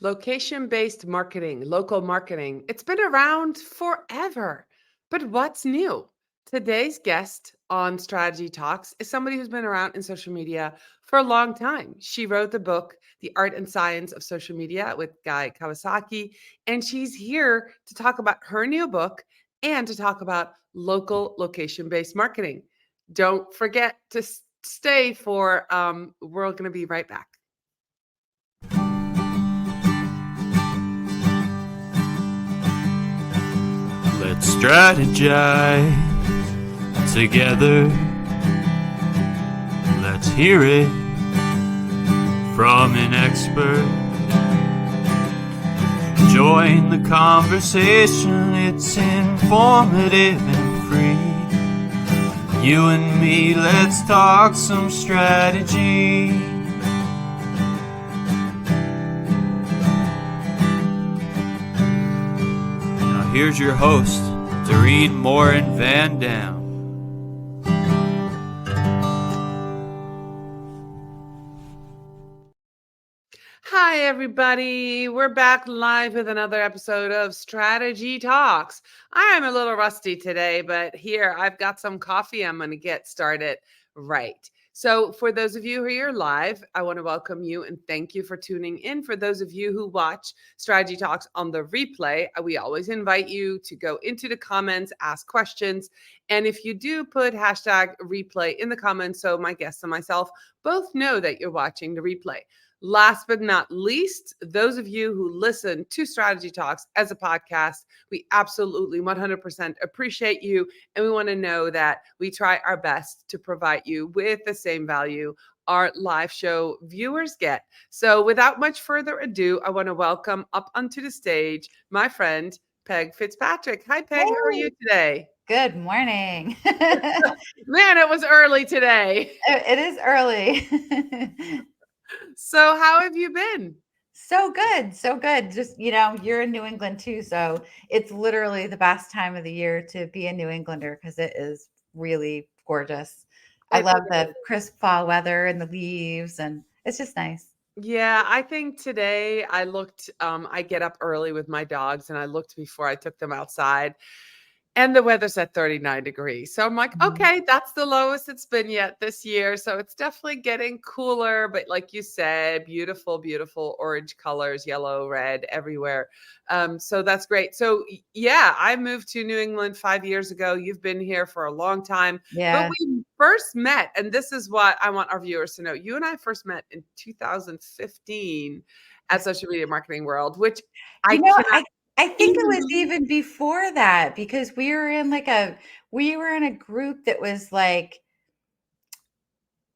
Location-based marketing, local marketing, it's been around forever. But what's new? Today's guest on Strategy Talks is somebody who's been around in social media for a long time. She wrote the book, The Art and Science of Social Media with Guy Kawasaki, and she's here to talk about her new book and to talk about local location-based marketing. Don't forget to stay for we're going to be right back. Let's strategize together. Let's hear it from an expert. Join the conversation, it's informative and free. You and me, let's talk some strategy. Here's your host, Morin-van. Hi, everybody. We're back live with another episode of Strategy Talks. I'm a little rusty today, but here I've got some coffee. I'm going to get started right. So for those of you who are here live, I want to welcome you and thank you for tuning in. For those of you who watch Strategy Talks on the replay, we always invite you to go into the comments, ask questions. And if you do put hashtag replay in the comments, so my guests and myself both know that you're watching the replay. Last but not least, those of you who listen to Strategy Talks as a podcast, we absolutely 100% appreciate you. And we want to know that we try our best to provide you with the same value our live show viewers get. So without much further ado, I want to welcome up onto the stage my friend, Peg Fitzpatrick. Hi, Peg. How are you today? Good morning. Man, it was early today. It is early. So how have you been? So good. So good. Just, you're in New England too. So it's literally the best time of the year to be a New Englander because it is really gorgeous. I love the crisp fall weather and the leaves, and it's just nice. Yeah, I think today I get up early with my dogs and I looked before I took them outside. And the weather's at 39 degrees. So I'm like, okay, that's the lowest it's been yet this year. So it's definitely getting cooler. But like you said, beautiful, beautiful orange colors, yellow, red, everywhere. So that's great. So yeah, I moved to New England 5 years ago. You've been here for a long time. Yeah. But we first met, and this is what I want our viewers to know. You and I first met in 2015 at Social Media Marketing World, which I cannot. I think it was even before that because we were in a group that was like,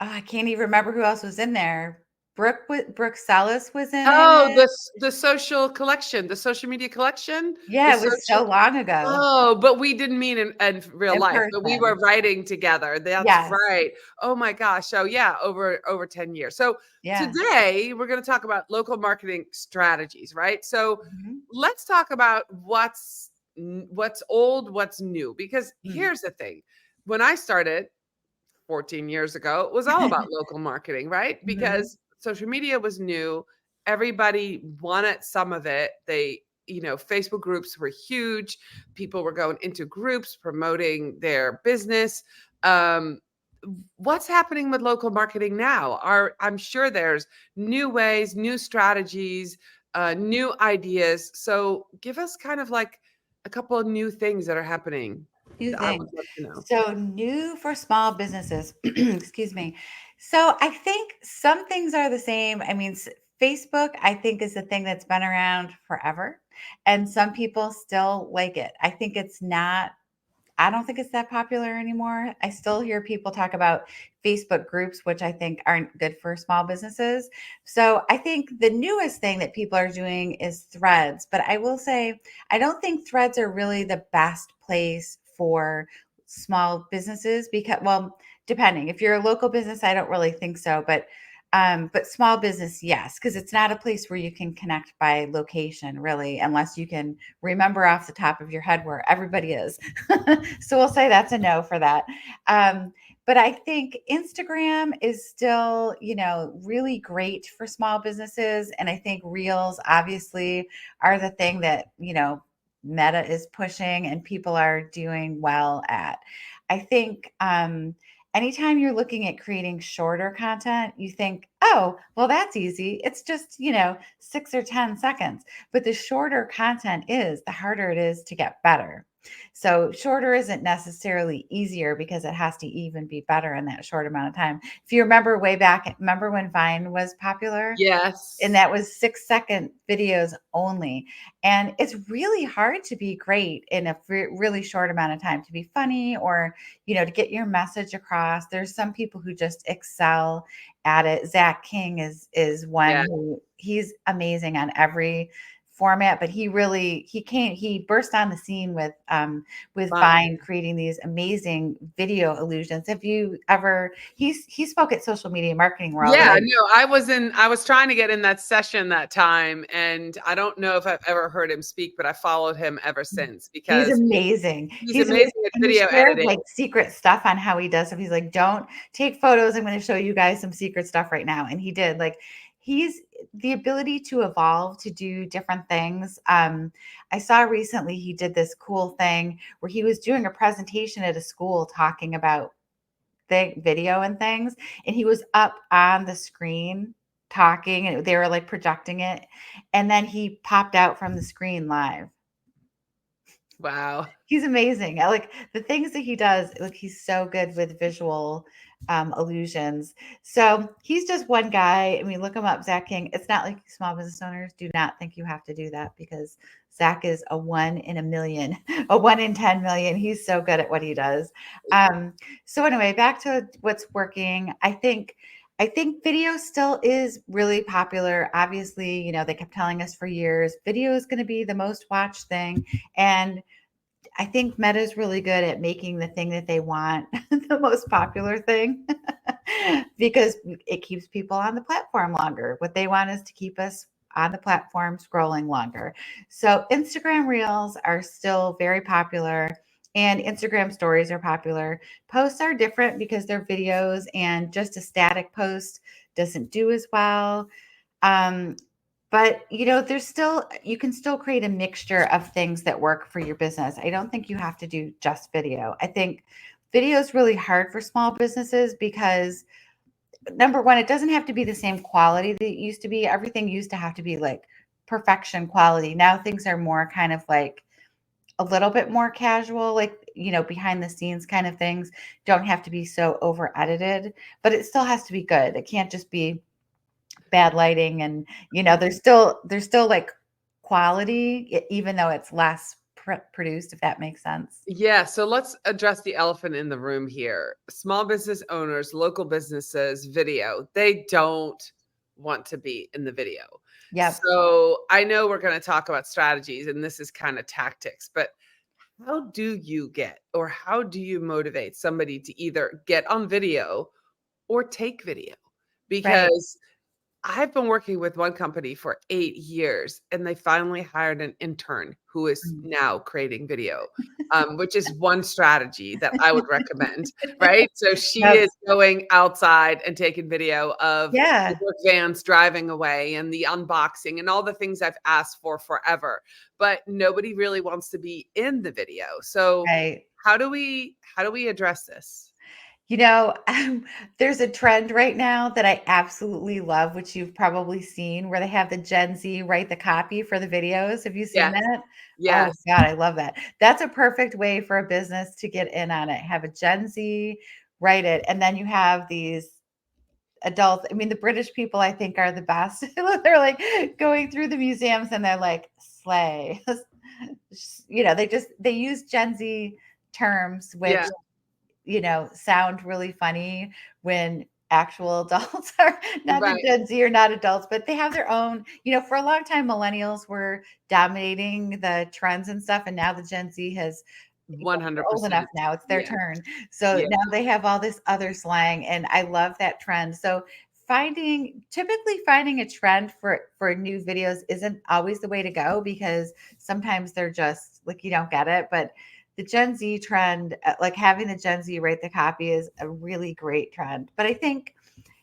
I can't even remember who else was in there. Brooke Sellis was in Oh, it. the social collection, the social media collection, the Yeah, it was so social. long ago Oh, but we didn't meet in real in life, but we were person. writing together. That's Yes. right. Oh my gosh. So yeah, over 10 years. So Yeah. today we're going to talk about local marketing strategies, right? So Mhm. let's talk about what's old, what's new, because Mm. here's the thing. When I started 14 years ago, it was all about local marketing, right? Mhm. Because social media was new. Everybody wanted some of it. Facebook groups were huge. People were going into groups promoting their business. Um, what's happening with local marketing now? I'm sure there's new ways, new strategies, new ideas. So give us kind of like a couple of new things that are happening. New I would thing. love to know. So new for small businesses. Excuse me. So I think some things are the same. I mean, Facebook, I think, is the thing that's been around forever, and some people still like it. I don't think it's that popular anymore. I still hear people talk about Facebook groups, which I think aren't good for small businesses. So I think the newest thing that people are doing is threads. But I will say, I don't think threads are really the best place for small businesses because, well, depending. If you're a local business, I don't really think so. But small business, yes, because it's not a place where you can connect by location, really, unless you can remember off the top of your head where everybody is. So we'll say that's a no for that. Um, But I think Instagram is still, really great for small businesses. And I think Reels obviously are the thing that, Meta is pushing and people are doing well at. I think anytime you're looking at creating shorter content, you think, oh, well, that's easy. It's just, 6 or 10 seconds. But the shorter content is, the harder it is to get better. So shorter isn't necessarily easier because it has to even be better in that short amount of time. If you remember way back, remember when Vine was popular? And Yes. that was 6-second videos only. And it's really hard to be great in a really short amount of time, to be funny or, to get your message across. There's some people who just excel at it. Zach King is one Yeah. who he's amazing on every format, but he burst on the scene with Fine. Vine creating these amazing video illusions. Have you ever he spoke at Social Media Marketing World, and Yeah, no, I was trying to get in that session that time, and I don't know if I've ever heard him speak, but I followed him ever since he's because amazing. he's He's amazing. amazing at And he video shared editing. like secret stuff on how he does stuff. He's like, don't take photos. I'm going to show you guys some secret stuff right now. And he did. Like, he's the ability to evolve, to do different things. I saw recently he did this cool thing where he was doing a presentation at a school talking about the video and things. And he was up on the screen talking, and they were like projecting it. And then he popped out from the screen live. Wow. He's amazing. I like the things that he does. Like, he's so good with visual illusions. So he's just one guy. I mean, look him up, Zach King. It's not like small business owners do not think you have to do that, because Zach is a 1 in 1 million, a 1 in 10 million. He's so good at what he does. So anyway, back to what's working. I think video still is really popular. Obviously, they kept telling us for years, video is going to be the most watched thing. And I think Meta is really good at making the thing that they want the most popular thing because it keeps people on the platform longer. What they want is to keep us on the platform scrolling longer. So Instagram Reels are still very popular, and Instagram stories are popular. Posts are different because they're videos, and just a static post doesn't do as well. Um, but you can still create a mixture of things that work for your business. I don't think you have to do just video. I think video is really hard for small businesses because, number one, it doesn't have to be the same quality that it used to be. Everything used to have to be like perfection quality. Now things are more kind of like a little bit more casual, like, behind the scenes kind of things don't have to be so over edited, but it still has to be good. It can't just be bad lighting, and there's still like quality, even though it's less produced, if that makes sense. Yeah, so let's address the elephant in the room here. Small business owners, local businesses, video, they don't want to be in the video. Yep. So I know we're going to talk about strategies, and this is kind of tactics, but how do you get, or how do you motivate somebody to either get on video or take video? Right. Because I've been working with one company for 8 years, and they finally hired an intern who is Mm. now creating video, which is one strategy that I would recommend, right? So she Yep. is going outside and taking video of the Yeah. work vans driving away and the unboxing and all the things I've asked for forever, but nobody really wants to be in the video. So Right. how do we address this? You know, there's a trend right now that I absolutely love, which you've probably seen, where they have the Gen Z write the copy for the videos. Have you seen Yes, that? Oh yes, God, I love that. That's a perfect way for a business to get in on it. Have a Gen Z write it, and then you have these adults. I mean, the British people, I think, are the best. They're like going through the museums and they're like, slay. They use Gen Z terms, which yeah, sound really funny when actual adults are not the right, Gen Z are not adults, but they have their own, for a long time, millennials were dominating the trends and stuff. And now the Gen Z has, they're old enough 100%. now, it's their Yeah, turn. So yeah. now they have all this other slang, and I love that trend. So typically finding a trend for new videos isn't always the way to go, because sometimes they're just like, you don't get it. But the Gen Z trend, like having the Gen Z write the copy is a really great trend. But I think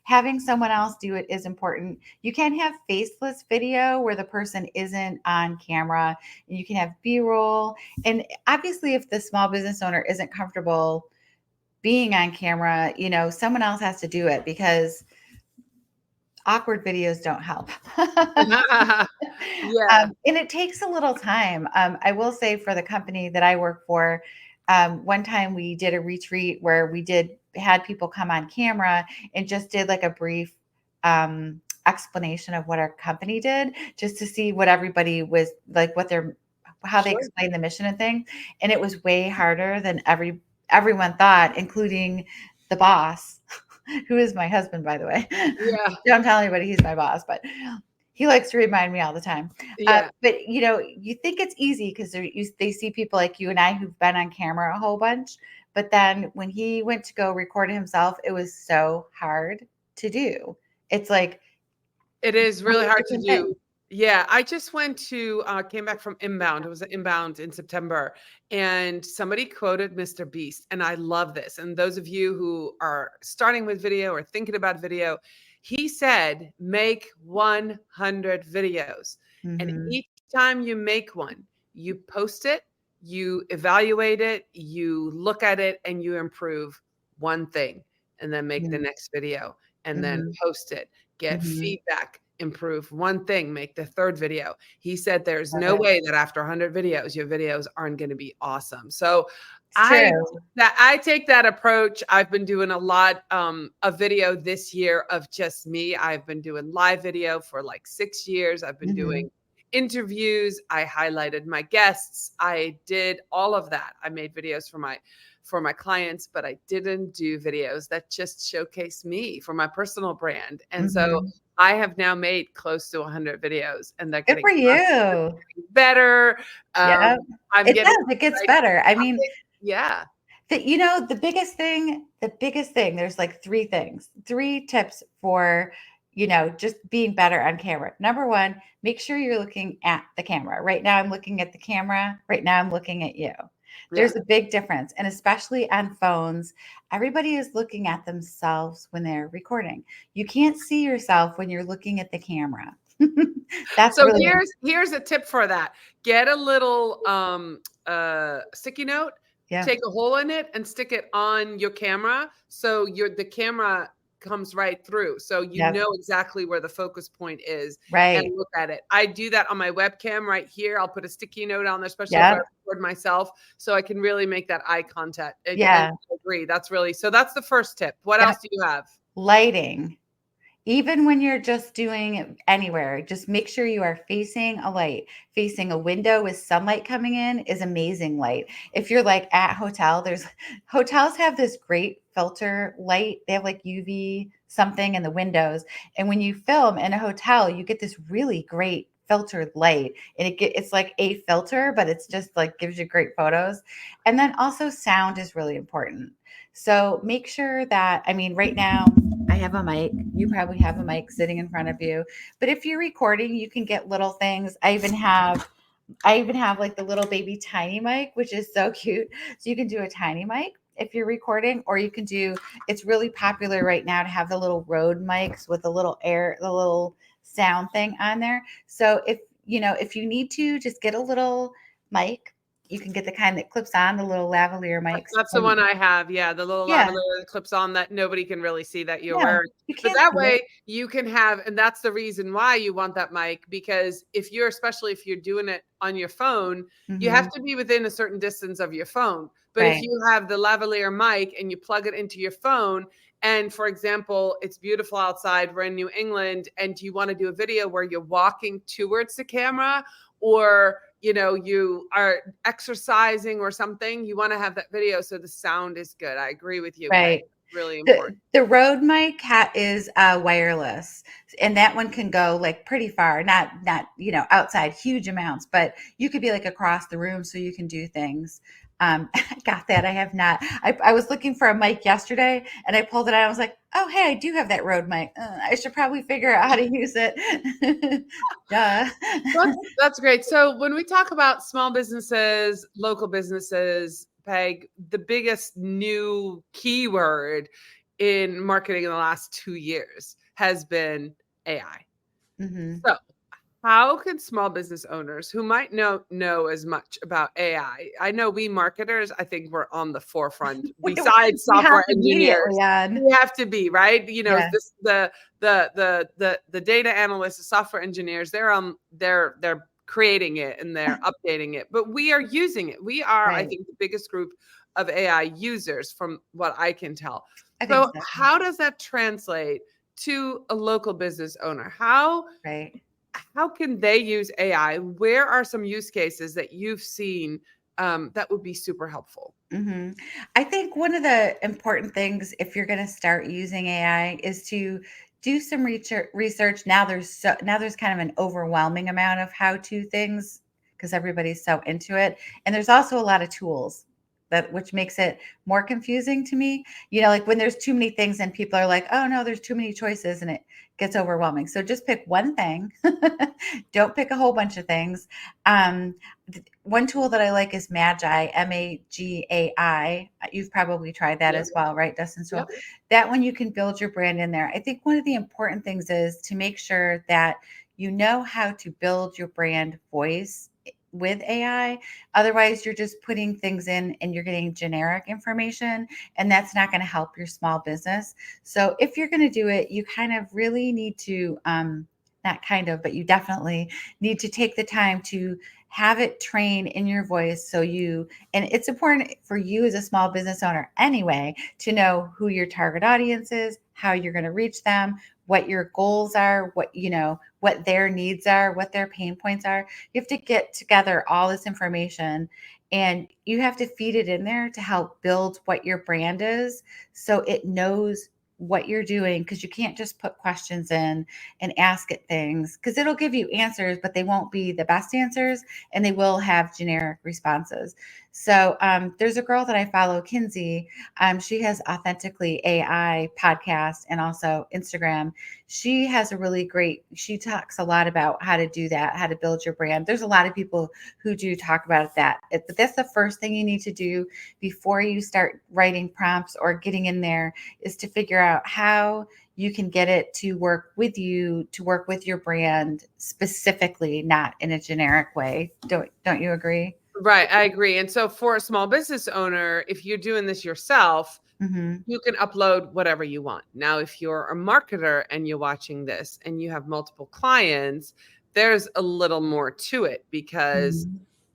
having someone else do it is important. You can have faceless video where the person isn't on camera, and you can have B-roll. And obviously, if the small business owner isn't comfortable being on camera, someone else has to do it because awkward videos don't help. Yeah, And it takes a little time. I will say for the company that I work for, one time we did a retreat where we had people come on camera and just did like a brief explanation of what our company did, just to see what everybody was like, how they sure. explained the mission and thing. And it was way harder than everyone thought, including the boss, who is my husband, by the way. Yeah, Don't tell anybody he's my boss, but he likes to remind me all the time. yeah. But you think it's easy because they see people like you and I who've been on camera a whole bunch. But then when he went to go record himself, it was so hard to do. It's like It is really 20 hard to different do. things. Yeah, I just came back from Inbound. It was an Inbound in September, and somebody quoted Mr. Beast, and I love this. And those of you who are starting with video or thinking about video, he said, make 100 videos. And Hmm. each time you make one, you post it, you evaluate it, you look at it, and you improve one thing, and then make the next video, and then Hmm. post it, get Hmm. feedback, improve one thing, make the third video. He said there's Love no it. way that after 100 videos, your videos aren't going to be awesome. So It's I true. I take that approach. I've been doing a lot of video this year of just me. I've been doing live video for like 6 years. I've been Hmm. doing interviews. I highlighted my guests. I did all of that. I made videos for my clients, but I didn't do videos that just showcase me for my personal brand. And so Hmm. I have now made close to 100 videos, and they're Good getting for you. better. Yeah, I'm it getting does. It gets like better. I I'm mean, get- yeah. the biggest thing, there's like three tips for, just being better on camera. Number one, make sure you're looking at the camera. Right now, I'm looking at the camera. Right now, I'm looking at you. Yeah. There's a big difference. And especially on phones, everybody is looking at themselves when they're recording. You can't see yourself when you're looking at the camera. That's So really, here's a tip for that. Get a little sticky note, yeah, take a hole in it and stick it on your camera so the camera comes right through. So you yep, know exactly where the focus point is and right. look at it. I do that on my webcam right here. I'll put a sticky note on there, especially if I Yep, record myself, so I can really make that eye contact. And yeah, I agree. That's the first tip. What yep. else do you have? Lighting. Even when you're just doing it anywhere, just make sure you are facing a light. Facing a window with sunlight coming in is amazing light. If you're like at hotels have this great filter light. They have like UV something in the windows. And when you film in a hotel, you get this really great filtered light. And it's like a filter, but it's just like gives you great photos. And then also sound is really important. So make sure that, I mean, right now I have a mic. You probably have a mic sitting in front of you. But if you're recording, you can get little things. I even have like the little baby tiny mic, which is so cute. So you can do a tiny mic if you're recording, or you can do, it's really popular right now to have the little Rode mics with the little sound thing on there. So if you need to just get a little mic, you can get the kind that clips on, the little lavalier mics. That's the And one I have. Yeah, the little yeah, lavalier that clips on that nobody can really see that you're yeah, wearing. you But can't that see it. way you can have, and that's the reason why you want that mic, because especially if you're doing it on your phone, you have Hmm. to be within a certain distance of your phone. But if Right. you have the lavalier mic and you plug it into your phone, and for example, it's beautiful outside, we're in New England, and you want to do a video where you're walking towards the camera, or you are exercising or something, you want to have that video so the sound is good. I agree with you, Peg. Right. Really important. The Rode mic is wireless, and that one can go like pretty far, not outside huge amounts, but you could be like across the room, so you can do things. I got that. I have not. I was looking for a mic yesterday and I pulled it out. I was like, oh, hey, I do have that Rode mic. I should probably figure out how to use it. Duh. That's great. So when we talk about small businesses, local businesses, Peg, the biggest new keyword in marketing in the last 2 years has been AI. Mhm. So how can small business owners who might know as much about AI? I know we marketers, I think we're on the forefront besides We hop software immediately engineers. on. We have to be, right? Yeah, This the data analysts, the software engineers, they're creating it and they're updating it. But we are using it. We are, I right. think, the biggest group of AI users from what I can tell. I think So so. how does that translate to a local business owner? Right. How can they use AI? Where are some use cases that you've seen that would be super helpful? hmm I think one of the important things if you're going to start using AI is to do some research. Now there's kind of an overwhelming amount of how-to things because everybody's so into it, and there's also a lot of tools that which makes it more confusing to me. Like when there's too many things and people are like, "Oh no, there's too many choices," and it gets overwhelming. So just pick one thing. Don't pick a whole bunch of things. Um, One tool that I like is Magi, Magai. You've probably tried that Yep. as well, right, Dustin? So Yep. that one you can build your brand in there. I think one of the important things is to make sure that you know how to build your brand voice with AI. Otherwise, you're just putting things in and you're getting generic information, and that's not going to help your small business. So if you're going to do it, you kind of really need to, not kind of, but you definitely need to take the time to have it train in your voice and it's important for you as a small business owner anyway to know who your target audience is, how you're going to reach them, what your goals are, what their needs are, what their pain points are. You have to get together all this information and you have to feed it in there to help build what your brand is so it knows what you're doing, because you can't just put questions in and ask it things, because it'll give you answers but they won't be the best answers and they will have generic responses. So there's a girl that I follow, Kinsey. She has Authentically AI podcast and also Instagram. She talks a lot about how to do that, how to build your brand. There's a lot of people who do talk about but that's the first thing you need to do before you start writing prompts or getting in there, is to figure out how you can get it to work with you, to work with your brand specifically, not in a generic way. Don't you agree? Right. I agree. And so for a small business owner, if you're doing this yourself, Mhm. you can upload whatever you want. Now, if you're a marketer and you're watching this and you have multiple clients, there's a little more to it because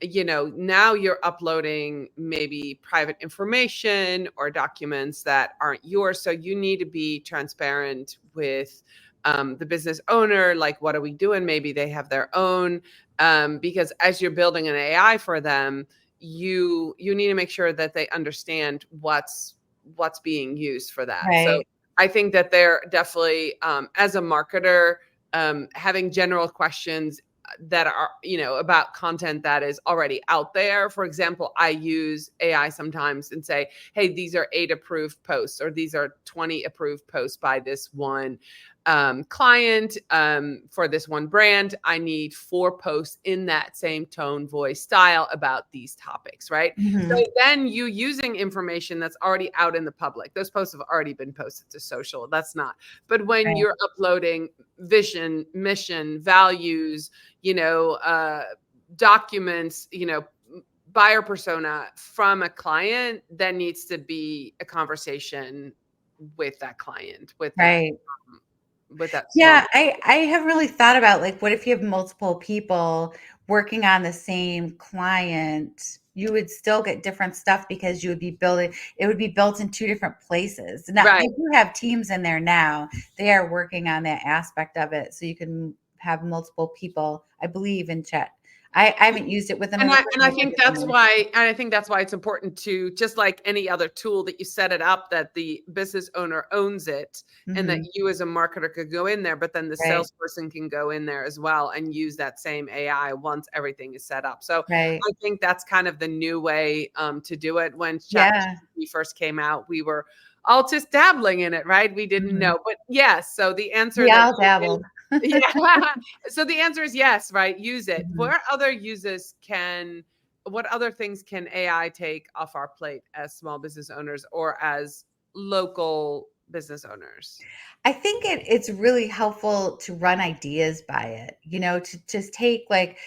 Mhm. now you're uploading maybe private information or documents that aren't yours. So you need to be transparent with the business owner. Like, what are we doing? Maybe they have their own. Because as you're building an AI for them, you need to make sure that they understand what's being used for that. So Right. I think that they're definitely, as a marketer, having general questions that are about content that is already out there. For example, I use AI sometimes and say, hey, these are 8 approved posts or these are 20 approved posts by this one client, for this one brand. I need 4 posts in that same tone, voice, style about these topics, right? Mhm. So then you using information that's already out in the public. Those posts have already been posted to social. That's not. But when Right. you're uploading vision, mission, values, you know, uh, documents, buyer persona from a client, that needs to be a conversation with that client, Right. with that small. Yeah, I have really thought about, like, what if you have multiple people working on the same client? You would still get different stuff because it would be built in 2 different places. Now, they Right. do have teams in there now. They are working on that aspect of it so you can have multiple people, I believe, in chat. I haven't used it with And another I person. think that's why, and I think that's why it's important to, just like any other tool, that you set it up that the business owner owns it, and that you as a marketer could go in there, but then the Right, salesperson can go in there as well and use that same AI once everything is set up. So right. I think that's kind of the new way to do it. When Yeah. ChatGPT first came out, we were all just dabbling in it, right? We didn't Mhm. know. But yes, so the answer We that all you gave, dabbled. yeah. So the answer is yes, right? Use it. Mhm. What other things can AI take off our plate as small business owners or as local business owners? I think it's really helpful to run ideas by it, to just take like,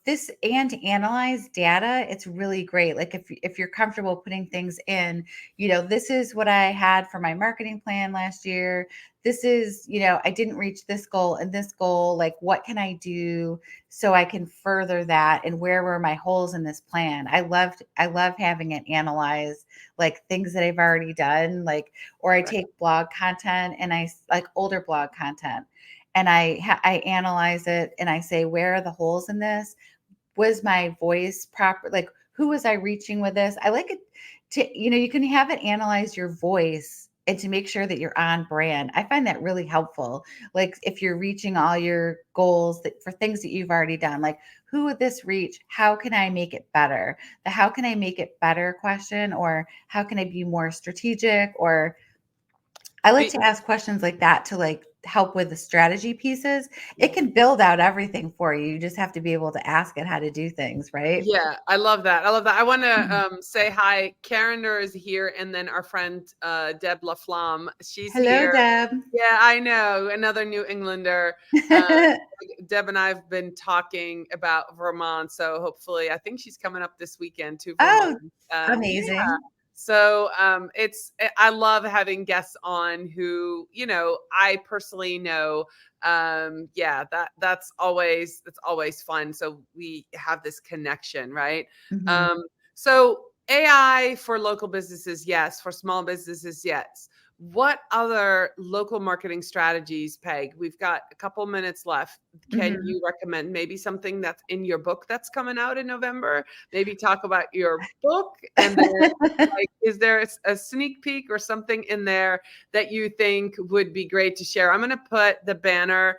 this and to analyze data. It's really great. Like if you're comfortable putting things in, this is what I had for my marketing plan last year. This is, I didn't reach this goal and this goal. Like, what can I do so I can further that? And where were my holes in this plan? I love having it analyze like things that I've already done, like, or I Right. take blog content and like older blog content, and I analyze it and I say, where are the holes in this? Was my voice proper? Like, who was I reaching with this? I like it to, you can have it analyze your voice and to make sure that you're on brand. I find that really helpful. Like if you're reaching all your goals that for things that you've already done, like who would this reach? How can I make it better? The how can I make it better question, or how can I be more strategic, or I like Be- to ask questions like that to like help with the strategy pieces. It yeah. can build out everything for you. You just have to be able to ask it how to do things, right? Yeah, I love that. I love that. I want Mhm. to say hi. Karen is here, and then our friend Deb LaFlamme, she's Hello, here. Deb. Yeah, I know, another New Englander. Um, Deb and I have been talking about Vermont, so hopefully, I think she's coming up this weekend to Vermont. Oh, Yeah, amazing. so I love having guests on who I personally know. Yeah, that's always fun. So we have this connection, right? Mhm. So AI for local businesses, yes. For small businesses, yes. What other local marketing strategies, Peg? We've got a couple minutes left. Can Mhm. you recommend maybe something that's in your book that's coming out in November? Maybe talk about your book, and then, like, is there a sneak peek or something in there that you think would be great to share? I'm going to put the banner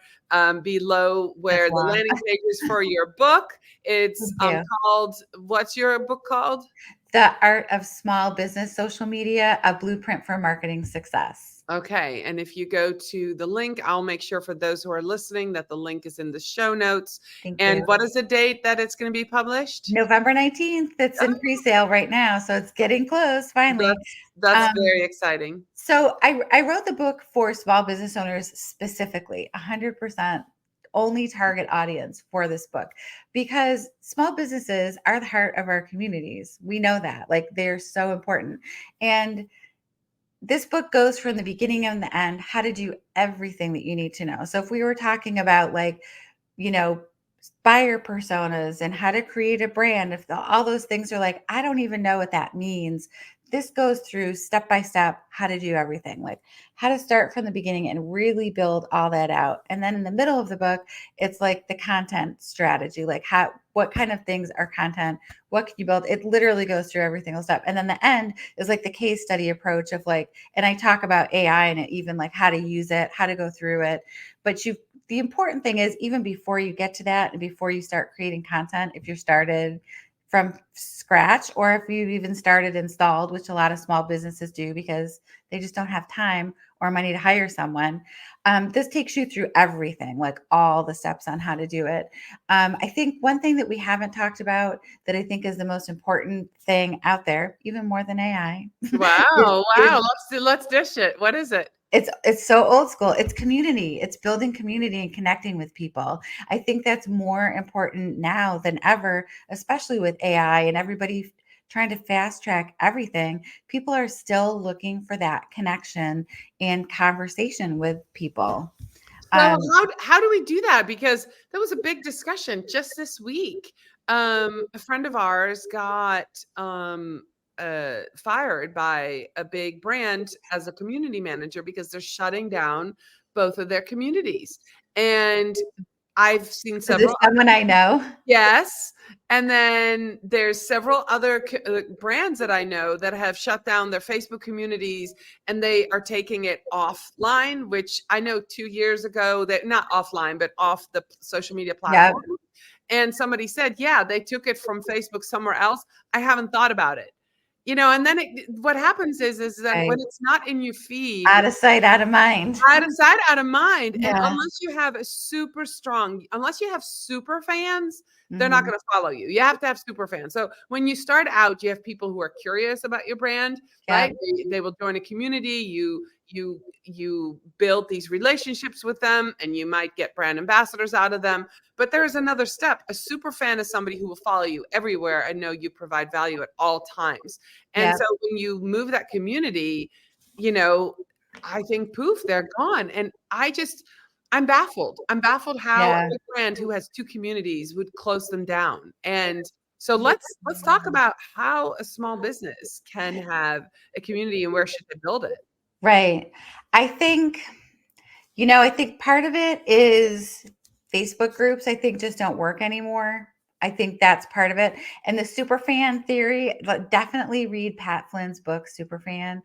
below That's where the long. landing page is for your book. It's Thank you. called, what's your book called? The Art of Small Business Social Media, a Blueprint for Marketing Success. Okay. And if you go to the link, I'll make sure for those who are listening that the link is in the show notes. Thank And you. what is the date that it's going to be published? November 19th. It's in pre-sale right now, so it's getting close finally. That's Um, very exciting. So I wrote the book for small business owners specifically, 100% only target audience for this book, because small businesses are the heart of our communities. We know that, like they're so important. And this book goes from the beginning and the end, how to do everything that you need to know. So if we were talking about like, you know, buyer personas and how to create a brand, if all those things are like, I don't even know what that means. This goes through step by step how to do everything, like how to start from the beginning and really build all that out. And then in the middle of the book, it's like the content strategy, like what kind of things are content, what can you build? It literally goes through every single step. And then the end is like the case study approach of like, and I talk about AI and even like how to use it, how to go through it. But the important thing is, even before you get to that and before you start creating content, if you're started from scratch, or if you've even started installed, which a lot of small businesses do because they just don't have time or money to hire someone, this takes you through everything, like all the steps on how to do it. I think one thing that we haven't talked about that I think is the most important thing out there, even more than AI, is, Wow. is Wow. Let's dish it. What is it? it's so old school. It's community. It's building community and connecting with people. I think that's more important now than ever, especially with AI and everybody trying to fast track everything. People are still looking for that connection and conversation with people. So Um, how do we do that? Because there was a big discussion just this week. A friend of ours got fired by a big brand as a community manager because they're shutting down both of their communities. And I've seen Is this several. someone I know? Yes. And then there's several other brands that I know that have shut down their Facebook communities and they are taking it offline, which I know 2 years ago, that not offline, but off the social media Yeah. platform. And somebody said, yeah, they took it from Facebook somewhere else. I haven't thought about it. And then what happens is that Right. when it's not in your feed, Out of sight, out of mind. out of sight, out of mind. And Yeah. unless you have super fans, they're not Mhm. going to follow you. You have to have super fans. So when you start out, you have people who are curious about your brand, Yep. right? They will join a community. You build these relationships with them, and you might get brand ambassadors out of them. But there is another step. A super fan is somebody who will follow you everywhere and know you provide value at all times. And Yep. so when you move that community, you know, I think poof, they're gone. And I'm baffled. I'm baffled how a Yeah. big brand who has two communities would close them down. And so let's talk about how a small business can have a community and where should they build it. Right. I think, I think part of it is Facebook groups, I think just don't work anymore. I think that's part of it. And the super fan theory, definitely read Pat Flynn's book, Superfan.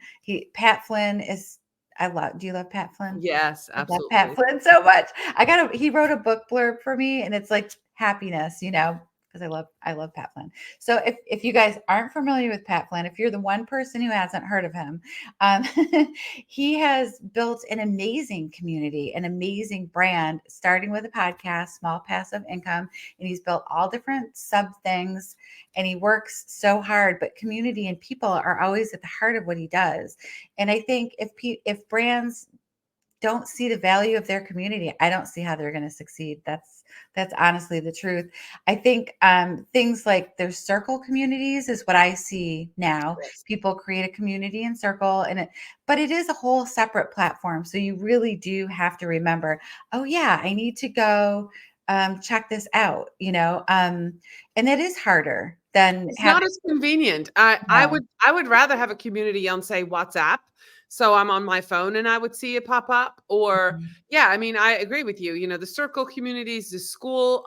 Pat Flynn is, do you love Pat Flynn? Yes, I love Pat absolutely. Flynn so much. He wrote a book blurb for me and it's like happiness, because I love Pat Flynn. So if you guys aren't familiar with Pat Flynn, if you're the one person who hasn't heard of him, um, he has built an amazing community, an amazing brand, starting with a podcast, small passive income, and he's built all different sub things and he works so hard, but community and people are always at the heart of what he does. And I think if brands don't see the value of their community, I don't see how they're going to succeed. That's honestly the truth. I think things like their circle communities is what I see now. Yes. People create a community in circle, but it is a whole separate platform. So you really do have to remember, oh yeah, I need to go check this out. And it is harder than It's not having. as convenient. I would rather have a community on, say, WhatsApp. So I'm on my phone and I would see it pop up. Or Mhm. yeah, I mean, I agree with you. The circle communities, the school,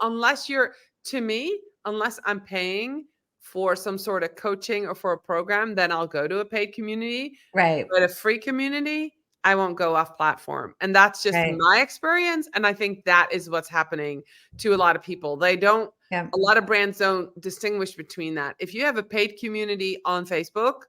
to me, unless I'm paying for some sort of coaching or for a program, then I'll go to a paid community. Right, But a free community, I won't go off platform. And that's just right. my experience. And I think that is what's happening to a lot of people. Yeah, A lot of brands don't distinguish between that. If you have a paid community on Facebook,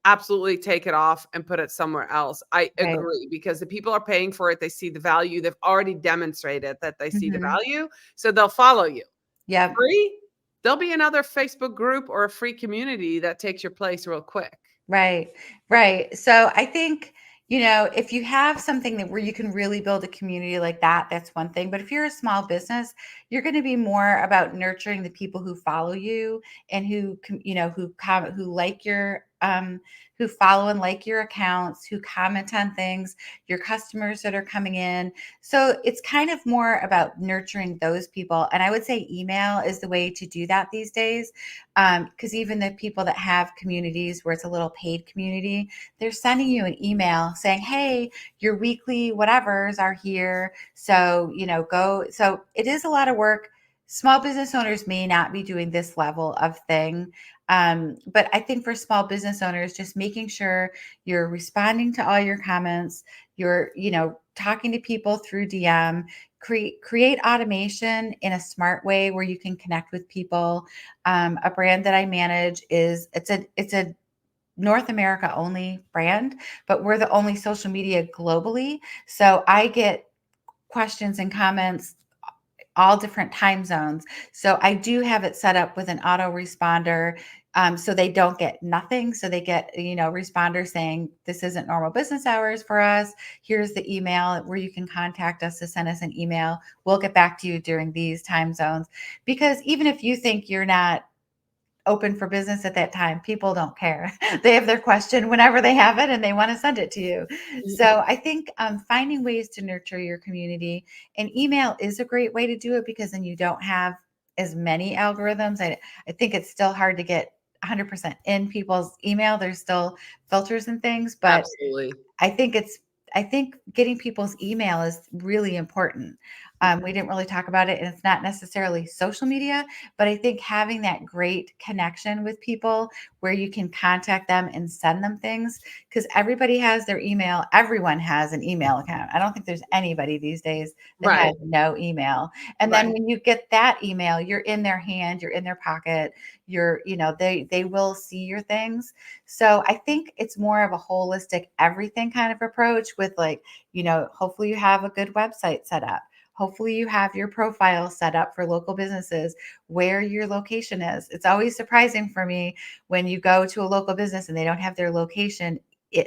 absolutely take it off and put it somewhere else. I right. agree because the people are paying for it. They see the value. They've already demonstrated that they see the Mhm. value. So they'll follow you. Yep. Free, there'll be another Facebook group or a free community that takes your place real quick. Right, right. So I think, if you have something that where you can really build a community like that, that's one thing. But if you're a small business, you're going to be more about nurturing the people who follow you and who like who follow and like your accounts, who comment on things, your customers that are coming in. So it's kind of more about nurturing those people. And I would say email is the way to do that these days. Because even the people that have communities where it's a little paid community, they're sending you an email saying, hey, your weekly whatevers are here. So, go. So it is a lot of work. Small business owners may not be doing this level of thing. But I think for small business owners, just making sure you're responding to all your comments, you're, talking to people through DM, create automation in a smart way where you can connect with people. A brand that I manage it's a North America only brand, but we're the only social media globally. So I get questions and comments all different time zones. So I do have it set up with an autoresponder. So they don't get nothing. So they get, responder saying, this isn't normal business hours for us. Here's the email where you can contact us to send us an email. We'll get back to you during these time zones. Because even if you think you're not open for business at that time, people don't care. They have their question whenever they have it and they want to send it to you. So I think finding ways to nurture your community, and email is a great way to do it because then you don't have as many algorithms. I think it's still hard to get 100% in people's email. There's still filters and things, but Absolutely. I think getting people's email is really important. We didn't really talk about it, and it's not necessarily social media, but I think having that great connection with people where you can contact them and send them things, because everybody has their email. Everyone has an email account. I don't think there's anybody these days that Right. has no email. And then Right. when you get that email, you're in their hand, you're in their pocket, they will see your things. So I think it's more of a holistic everything kind of approach with like, hopefully you have a good website set up. Hopefully you have your profile set up for local businesses where your location is. It's always surprising for me when you go to a local business and they don't have their location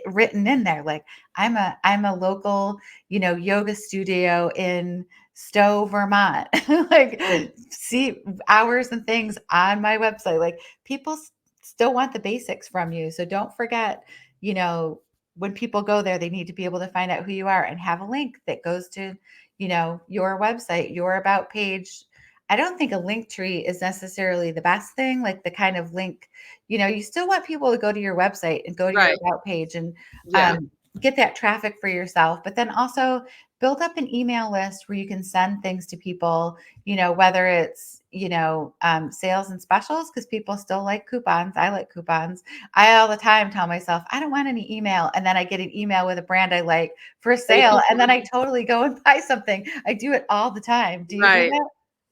written in there. Like I'm a local, yoga studio in Stowe, Vermont. Like see hours and things on my website. Like people still want the basics from you. So don't forget, you know, when people go there, they need to be able to find out who you are and have a link that goes to, your website, your about page. I don't think a link tree is necessarily the best thing, like the kind of link, you still want people to go to your website and go to your Right. about page and Yeah. get that traffic for yourself, but then also build up an email list where you can send things to people, whether it's, sales and specials, because people still like coupons. I like coupons. I all the time tell myself, I don't want any email. And then I get an email with a brand I like for a And a sale. And then coupon. I totally go and buy something. I do it all the time. Do you do Right. that?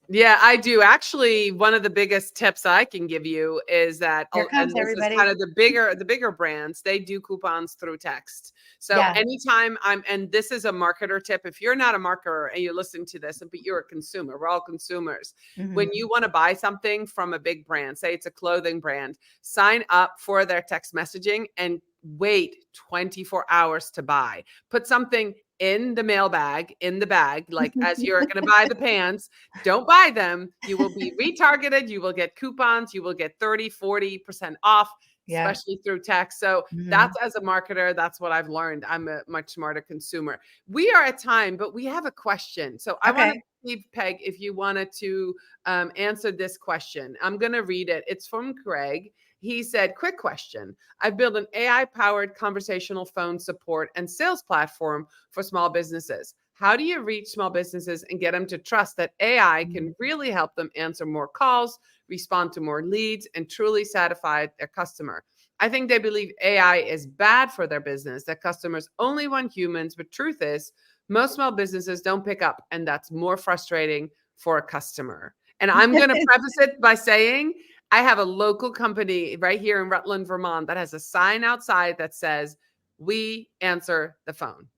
Yeah, I do. Actually, one of the biggest tips I can give you is that, Here comes and this is kind everybody. of the bigger brands, they do coupons through text. So Yeah. anytime and this is a marketer tip, if you're not a marketer and you're listening to this, but you're a consumer, we're all consumers. When Hmm. you want to buy something from a big brand, say it's a clothing brand, sign up for their text messaging and wait 24 hours to buy. Put something in the mailbag, in the bag, like as you're going to buy the pants. Don't buy them. You will be retargeted. You will get coupons. You will get 30, 40% off, Yeah. especially through text. So Hmm. that's as a marketer, that's what I've learned. I'm a much smarter consumer. We are at time, but we have a question. So I want to Okay. see, Peg, if you wanted to answer this question. I'm going to read it. It's from Greg. He said, quick question. I've built an AI powered conversational phone support and sales platform for small businesses. How do you reach small businesses and get them to trust that AI can really help them answer more calls, respond to more leads, and truly satisfy their customer? I think they believe AI is bad for their business, that customers only want humans, but truth is, most small businesses don't pick up, and that's more frustrating for a customer. And I'm going to preface it by saying, I have a local company right here in Rutland, Vermont, that has a sign outside that says, "We answer the phone."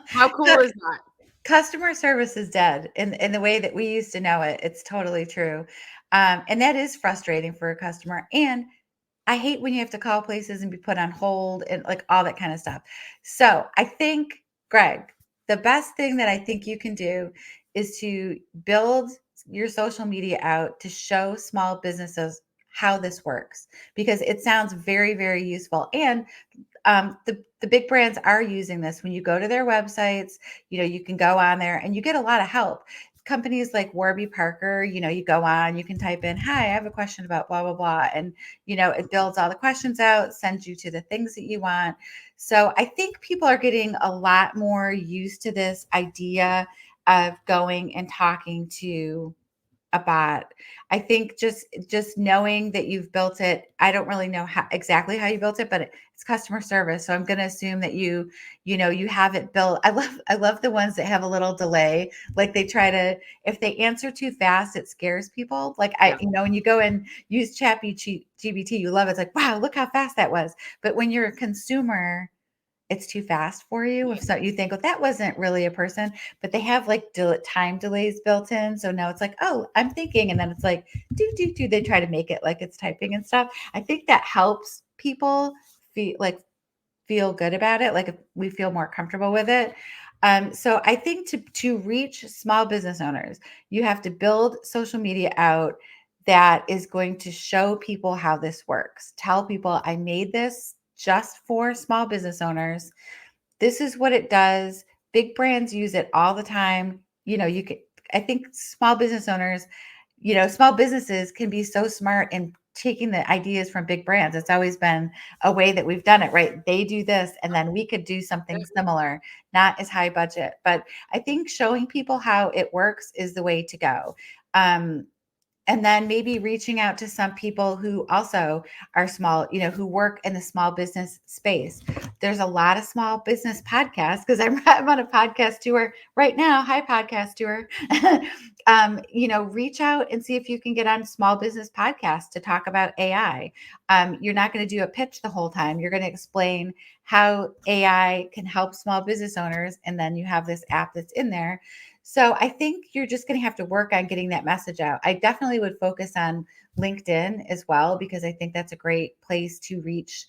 How cool So is that? customer service is dead in the way that we used to know it. It's totally true. And that is frustrating for a customer. And I hate when you have to call places and be put on hold and like all that kind of stuff. So I think, Greg, the best thing that I think you can do is to build your social media out to show small businesses how this works because it sounds very, very useful. And the big brands are using this. When you go to their websites, you can go on there and you get a lot of help. Companies like Warby Parker, you go on, you can type in, "Hi, I have a question about blah blah blah," and it builds all the questions out, sends you to the things that you want. So I think people are getting a lot more used to this idea of going and talking to a bot. I think just knowing that you've built it, I don't really know exactly how you built it, but it's customer service. So I'm going to assume that you have it built. I love the ones that have a little delay. Like they try to, if they answer too fast, it scares people. Like Yeah. when you go and use Chat GBT, you love it. It's like, wow, look how fast that was. But when you're a consumer, it's too fast for you. If so, you think, well, that wasn't really a person, but they have like time delays built in. So now it's like, oh, I'm thinking, and then it's like, do. They try to make it like it's typing and stuff. I think that helps people feel good about it. Like if we feel more comfortable with it. So I think to reach small business owners, you have to build social media out that is going to show people how this works. Tell people I made this just for small business owners. This is what it does. Big brands use it all the time. You can I think small business owners, small businesses can be so smart and taking the ideas from big brands. It's always been a way that we've done it, right? They do this, and then we could do something similar, not as high budget. But I think showing people how it works is the way to go. And then maybe reaching out to some people who also are small, who work in the small business space. There's a lot of small business podcasts because I'm on a podcast tour right now. Hi, podcast tour. Reach out and see if you can get on small business podcasts to talk about AI. You're not going to do a pitch the whole time. You're going to explain how AI can help small business owners. And then you have this app that's in there. So I think you're just going to have to work on getting that message out. I definitely would focus on LinkedIn as well, because I think that's a great place to reach.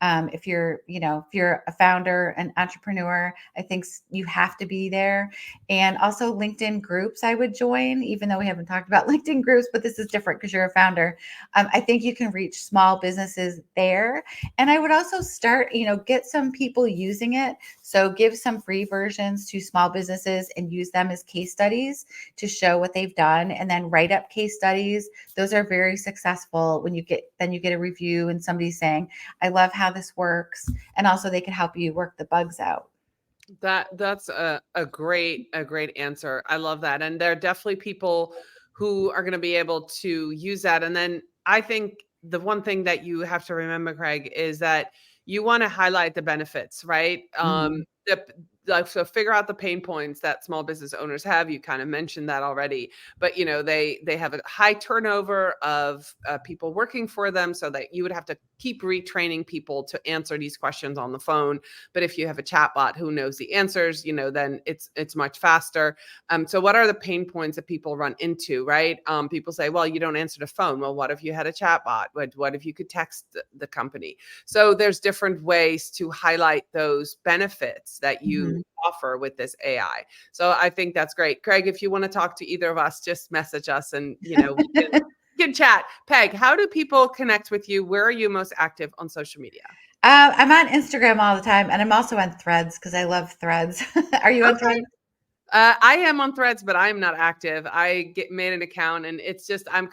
If you're a founder, an entrepreneur, I think you have to be there. And also LinkedIn groups I would join, even though we haven't talked about LinkedIn groups, but this is different because you're a founder. I think you can reach small businesses there. And I would also start, get some people using it. So give some free versions to small businesses and use them as case studies to show what they've done, and then write up case studies. Those are very successful when you get a review and somebody's saying, I love how this works. And also they can help you work the bugs out. That's a great answer. I love that. And there are definitely people who are going to be able to use that. And then I think the one thing that you have to remember, Craig, is that you want to highlight the benefits, right? So figure out the pain points that small business owners have. You kind of mentioned that already, but they have a high turnover of people working for them, so that you would have to keep retraining people to answer these questions on the phone. But if you have a chatbot who knows the answers, then it's much faster. So what are the pain points that people run into, right? People say, well, you don't answer the phone. Well, what if you had a chatbot? What if you could text the company? So there's different ways to highlight those benefits that you offer with this AI. So I think that's great. Craig, if you want to talk to either of us, just message us and, we can chat. Peg, how do people connect with you? Where are you most active on social media? I'm on Instagram all the time, and I'm also on Threads because I love Threads. Are you on Threads? I am on Threads, but I'm not active. I made an account, and it's just I'm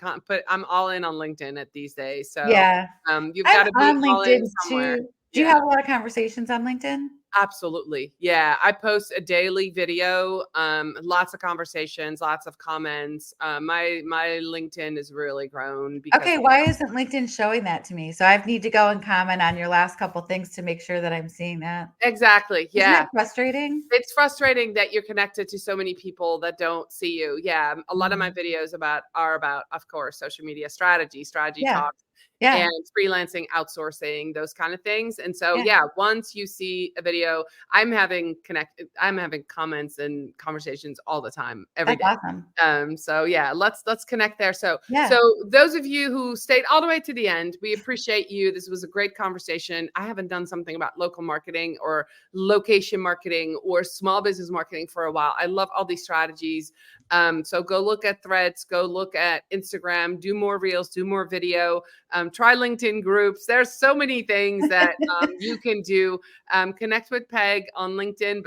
all in on LinkedIn at these days. So yeah, you've got to be on all in LinkedIn somewhere. too. Do you have a lot of conversations on LinkedIn? Absolutely. Yeah. I post a daily video, lots of conversations, lots of comments. My LinkedIn is really grown because Okay, why isn't LinkedIn showing that to me? So I need to go and comment on your last couple things to make sure that I'm seeing that. Exactly. Isn't Yeah. that frustrating? It's frustrating that you're connected to so many people that don't see you. Yeah. A lot of my videos are about, of course, social media strategy Yeah. talks. Yeah. And freelancing, outsourcing, those kind of things. And so, Yeah. once you see a video, I'm having comments and conversations all the time, every day. Awesome. So let's connect there. So Yeah. those of you who stayed all the way to the end, we appreciate you. This was a great conversation. I haven't done something about local marketing or location marketing or small business marketing for a while. I love all these strategies. So go look at Threads, go look at Instagram, do more reels, do more video, try LinkedIn groups. There's so many things that you can do. Connect with Peg on LinkedIn,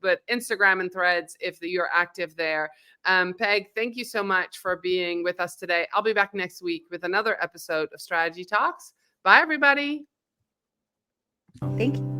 but Instagram and Threads if you're active there. Peg, thank you so much for being with us today. I'll be back next week with another episode of Strategy Talks. Bye, everybody. Thank you.